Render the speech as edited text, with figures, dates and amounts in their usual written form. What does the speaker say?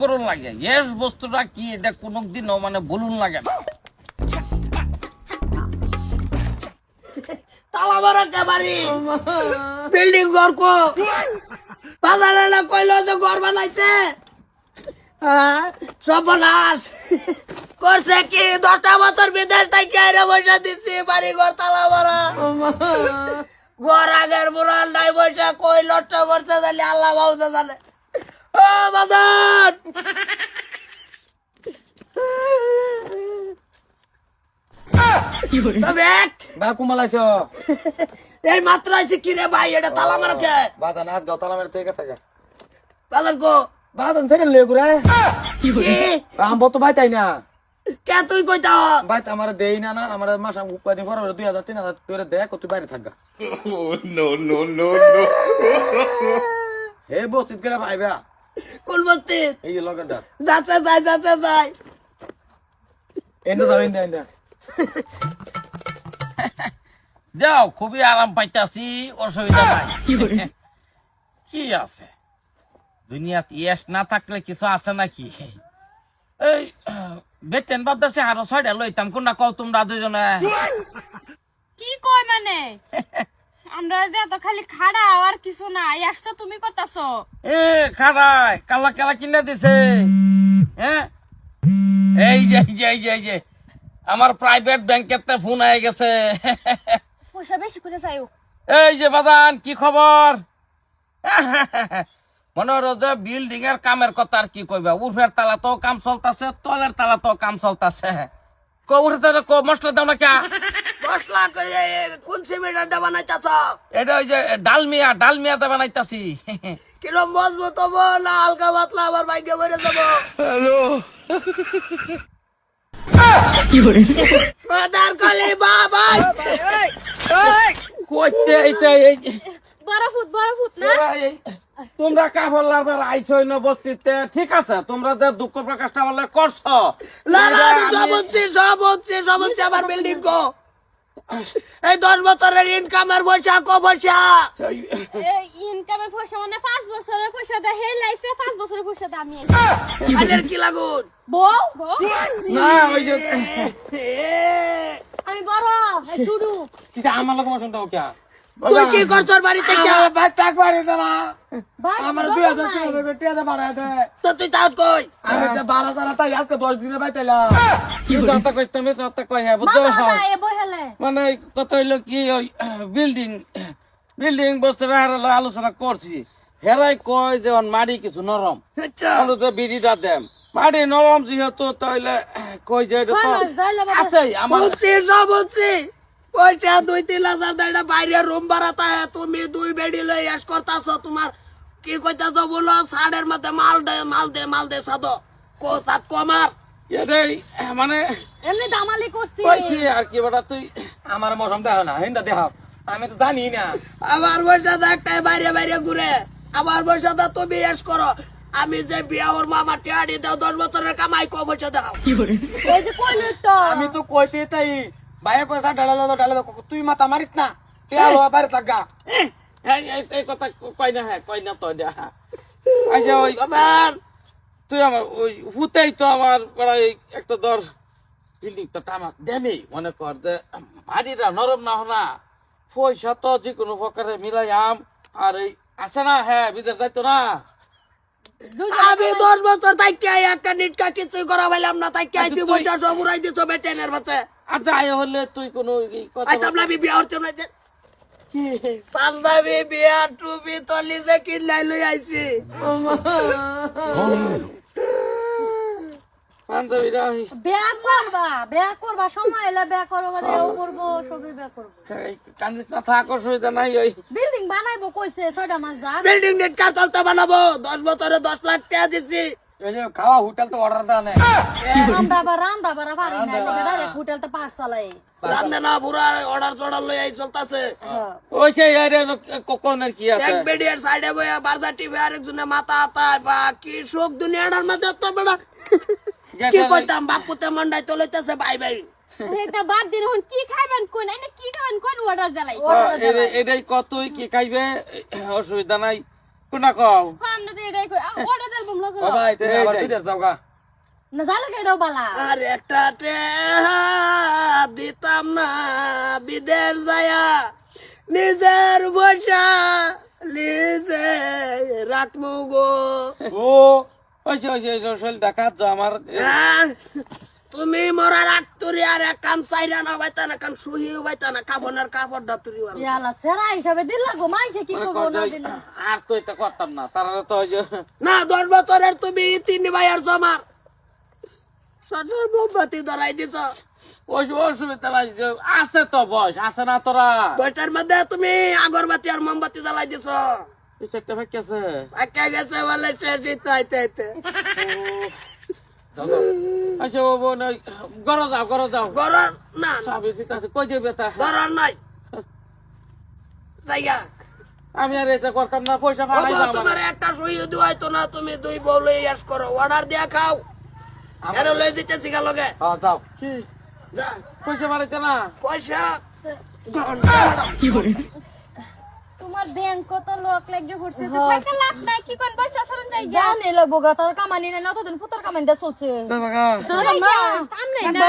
করুন লাগে এস বস্তুটা কি এটা কোনোদিনও মানে বলুন লাগে না। তালা মারা কে বাড়ি বিল্ডিং ঘর কো বাজারে না কইলো যে ঘর বানাইছে সর্বনাশ করছে কি 10টা বছর বিদেশ থেকে আইরে পয়সা দিছি বাড়ি ঘর তালা মারা ঘর আগের বুড়াল নাই পয়সা কই নষ্ট করছে তাহলে আল্লাহ বাউদা জানে। ও বাজার এই মাত্র আইছে কি রে ভাই এটা তালা মারা কে বাদা নাচ গাও তালা মেরে থেকে থাকে বাজার কো বাদন থেকে লে গুরে কি আম তো ভাই তাই না কে তুই কইতা ভাই আমার দেই না না আমার মাসা উপানি পর 2000 3000 তোরে দেখ তুই বাইরে থাকগা no. হে বসিত গেলে ভাইবা কোন বস্তি এই যে লগের ডাক যাচ্ছে যাই এন্ড যাও এন্ড যাও খুবই আরাম পাইতাছি অসুবিধা নাই। কি আছে দুনিয়াতে ইয়েস না থাকলে কিছু আছে নাকি? এই বেতেন বাদ দাসে আরো 6টা লইতাম কোনটা কও তোমরা দুজনে? কি কয় মানে আমরা যে তো খালি খাড়া আর কিছু না ইয়াস তো তুমি করতাছো। এ খারাই কালা কালা কিনা দিছে হ্যাঁ এই যে আমার প্রাইভেট ব্যাংকেতে ফোন আয়ে গেছে। পয়সা বেশি করে চাইও। এই যে বাজান কি খবর? মনে হলো যে বিল্ডিং এর কামের কথা আর কি কইবা, উর্ফের তালা তো কাম চলতেছে, তলের তালা তো কাম চলতেছে। মশলা দাও না কে? মশলা কোন সিমেন্টটা বানাইতাছ? এটা ওই যে ডালমিয়াতে বানাইতাছি। কিরম মজবুত হবো না হালকা পাতলা আবার বাইকে বেড়ে যাবো? মাদার কলি বাবাই কইতে বড় ফুট না তোমরা কাফলার বার আইছই না বস্তিতে, ঠিক আছে তোমরা যে দুঃখ প্রকাশটা বলে করছো। সব হচ্ছে আমার বিল্ডিং কো এই 10 বছরের ইনকামের পয়সা কো পয়সা এই ইনকামের পয়সা মানে 5 বছরের পয়সা দা হে লাইছে 5 বছরের পয়সা দা আমি আনের কি লাগুন বউ না ওই যে আমি বড় শুরু কি আমার লোক মশন দাও কে তুই কি করছস বাড়িতে কি ভাই তাক বাড়ি দাও আমার আমার 2000 টাকা বাড়ায় দে তো তুই তাও কই আমি একটা 12,000 তাই আজকে 10 দিনে পাইতালা কি কথা কইছ তুমি কথা কই হ্যাঁ বুঝছো? বাবা এ বহেলে মানে কথা হইলো কি ওই বিল্ডিং বস্তুটা আলোচনা করছি, হেরাই কয় যে মাটি কিছু নরম, আমরা তো বিড়িটা দেম মাটি নরম যেহেতু তাইলে কই যে এটা তো আছে আমার সব হচ্ছে পয়সা 2-3 হাজার টাকা বাইরে রুম ভাড়াতে তুমি 2 বেডি লই এস করতাছ। তোমার কি কইতাছ বলো সাড়ের মধ্যে মাল দে সাদো কো সাত কমার এটাই মানে এমনি দামালি করছি কইছি আর কি বেটা তুই আমার মশন দেখো না হিন্দা দেখ আমি তো জানি না আমার পয়সা একটাই বাইরে ঘুরে আমার পয়সা তুমি এস করো। আমি যে বিয়া ওর মামা টিয়াড়ি দাও 10 বছরের কামাই কো পয়সা দাও এই যে কইল তো আমি তো কইতে তাই ভাইয়া কইছা ডালা তুই মাথা মারিস না তেল হওয়া বাইরে থাকা এই কথা কই না হ্যাঁ কই না তো দেখা আচ্ছা ওই বাজার তুই আমার ওই হুতেই তো আমার প্রায় একটা ধর বিল্ডিং তো টামা দেমি মনে কর যে মাটিটা নরম না হনা পয়সা তো যে কোনো প্রকারে মিলাই আম আর এই আছে না হ্যাঁ বিদেশ যাইতো না আমি 10 বছর তাইকে একটা নিটকা কিছু করা পাইলাম না তাইকে আইছি পয়সা সব উড়াই দিছো বেটেনের বাচ্চা আচ্ছা আয় হলে তুই কোনো কথা আইতাম না আমি বিয়া হচ্ছে না পাঞ্জাবি বিয়া টুপি তলি যে কিনলাই লই আইছি বিয়া করবা সময় এলে বিয়া করবো ও করবো সবই বিয়া করবো কান্দিস না থাক অসুবিধা নাই ওই বিল্ডিং বানাইবো কইছে 6টা মাস যা বিল্ডিং নিটকা চলতে বানাবো 10 বছরে 10 লাখ টাকা দিছি এই যে খাওয়া হোটেল তো অর্ডার দেয় না রান্দা বাড়া পারি না তবে ডাইরেক্ট হোটেল তো পাঁচ চালাই রান্দে না বুড়া অর্ডার চড়ার লই আই চলতাছে ওই সেই কোনের কি আছে এক বেডিয়ার সাইডে বইয়া বারজা টিভি আরেকজনে মাথা আতায় বা কি শোক দুনিয়াটার মধ্যে তো বড় কি কইতাম বাপুতে মন্ডাই তো লইতেছে ভাই এটা বাদ দিন হন কি খাইবেন কোন না কি খাবেন কোন অর্ডার জ্বালাই এটাই কতই কি খাইবে অসুবিধা নাই কোনা কও আমরা তো এটাই কই ওটা দেব না ও ভাই তুমি আবার বিদেশ যাও গা না জালে কেডো বালা আর একটা দিতাম না বিদেশ যায়া নিজের বসা নিজে রাখমু গো ও ওইছে ওইছে শৈল দেখাত আমার হ্যাঁ? তুমি মরার আগ তুরি আর এক কান চাইরা না বাইতা না কান সুহি বাইতা না কাবনের কাপড়টা তুরি ইয়ালা সেরা হিসাবে দিল গো মাইছে কি করবো না দিল আর তো এটা করতাম না তারা তো ওই যে না 10 বছরের তুমি 3 ভাইয়ের জমার সরকার মোমবাতি ধরাই দিছ ওই অসুবিধা নাই যে আছে তো বয়স আছে না তোরা বইটার মধ্যে তুমি আগরবাতি আর মোমবাতি জ্বালাই দিছ এই চারটা ভাই আছে একা গেছে বলে শেষিত আইতে আইতে আচ্ছা ও বোন গরো যাও গরর না সাবি দিতে আছে কই দেবে তা গরর নাই জায়গা আমি আর এটা করতাম না পয়সা ফালাই বাবা, দাও তোমার একটা সই দুয়াইতো না তুমি দুই বউলে ইয়াস করো অর্ডার দিয়া খাও এর লই যেতেছি গা লগে হ্যাঁ যাও কি যা পয়সা বাড়াইতে না পয়সা তোমার ব্যাংক কত লোক লাগে ঘুরছে তো থাকা লাভ নাই কি কোন পয়সা সরন যাই গা জানি লাগবো গা তার কামানি না অতদিন ফুতার কামানি দিয়ে চলছে তো বাবা তোর না কাম নাই না